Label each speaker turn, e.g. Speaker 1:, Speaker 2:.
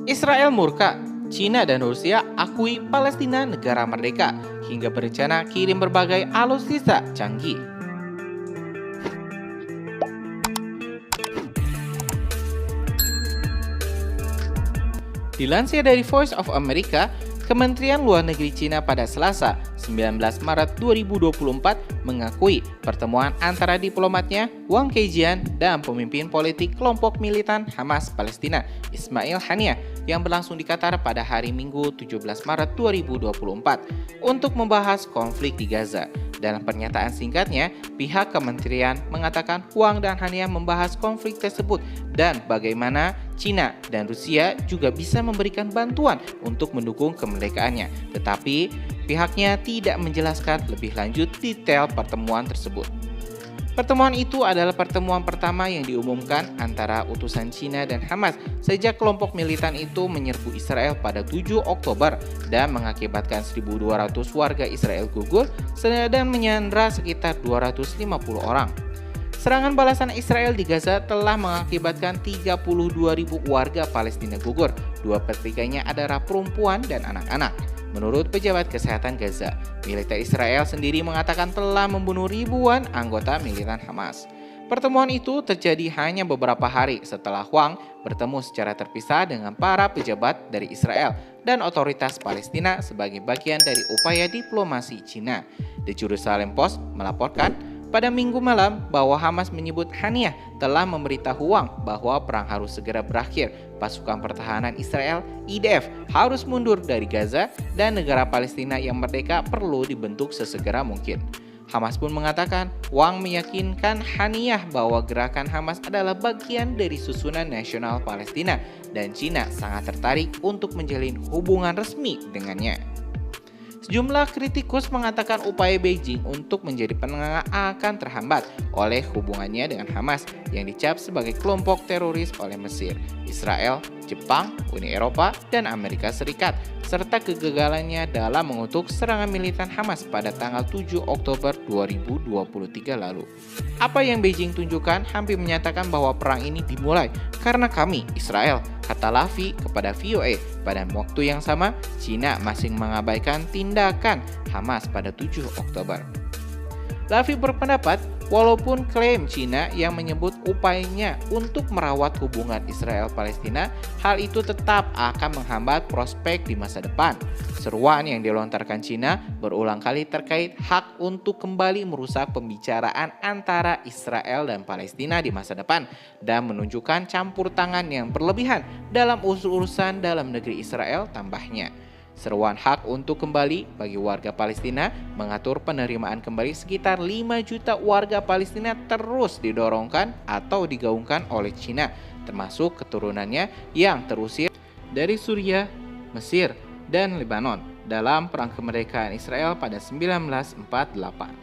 Speaker 1: Israel murka, China dan Rusia akui Palestina negara merdeka, hingga berencana kirim berbagai alutsista canggih. Dilansir dari Voice of America, Kementerian Luar Negeri Cina pada Selasa, 19 Maret 2024 mengakui pertemuan antara diplomatnya Wang Kejian dan pemimpin politik kelompok militan Hamas Palestina, Ismail Haniyeh, yang berlangsung di Qatar pada hari Minggu 17 Maret 2024 untuk membahas konflik di Gaza. Dalam pernyataan singkatnya, pihak kementerian mengatakan Wang dan Haniyeh membahas konflik tersebut dan bagaimana Cina dan Rusia juga bisa memberikan bantuan untuk mendukung kemerdekaannya. Tetapi pihaknya tidak menjelaskan lebih lanjut detail pertemuan tersebut. Pertemuan itu adalah pertemuan pertama yang diumumkan antara utusan Cina dan Hamas sejak kelompok militan itu menyerbu Israel pada 7 Oktober dan mengakibatkan 1.200 warga Israel gugur dan menyandra sekitar 250 orang. Serangan balasan Israel di Gaza telah mengakibatkan 32.000 warga Palestina gugur, 2/3-nya adalah perempuan dan anak-anak. Menurut pejabat kesehatan Gaza, militer Israel sendiri mengatakan telah membunuh ribuan anggota militan Hamas. Pertemuan itu terjadi hanya beberapa hari setelah Wang bertemu secara terpisah dengan para pejabat dari Israel dan otoritas Palestina sebagai bagian dari upaya diplomasi Cina. The Jerusalem Post melaporkan pada Minggu malam bahwa Hamas menyebut Haniyeh telah memberitahu Wang bahwa perang harus segera berakhir, pasukan pertahanan Israel (IDF) harus mundur dari Gaza dan negara Palestina yang merdeka perlu dibentuk sesegera mungkin. Hamas pun mengatakan Wang meyakinkan Haniyeh bahwa gerakan Hamas adalah bagian dari susunan nasional Palestina dan Cina sangat tertarik untuk menjalin hubungan resmi dengannya. Sejumlah kritikus mengatakan upaya Beijing untuk menjadi penengah akan terhambat oleh hubungannya dengan Hamas yang dicap sebagai kelompok teroris oleh Mesir, Israel, Jepang, Uni Eropa, dan Amerika Serikat, serta kegagalannya dalam mengutuk serangan militan Hamas pada tanggal 7 Oktober 2023 lalu. Apa yang Beijing tunjukkan hampir menyatakan bahwa perang ini dimulai karena kami, Israel, kata Lavi kepada VOA. Pada waktu yang sama, Cina masih mengabaikan tindakan Hamas pada 7 Oktober. Lavi berpendapat, walaupun klaim Cina yang menyebut upayanya untuk merawat hubungan Israel-Palestina, hal itu tetap akan menghambat prospek di masa depan. Seruan yang dilontarkan Cina berulang kali terkait hak untuk kembali merusak pembicaraan antara Israel dan Palestina di masa depan dan menunjukkan campur tangan yang berlebihan dalam urusan dalam negeri Israel, tambahnya. Seruan hak untuk kembali bagi warga Palestina mengatur penerimaan kembali sekitar 5 juta warga Palestina terus didorongkan atau digaungkan oleh Cina, termasuk keturunannya yang terusir dari Suriah, Mesir, dan Lebanon dalam perang kemerdekaan Israel pada 1948.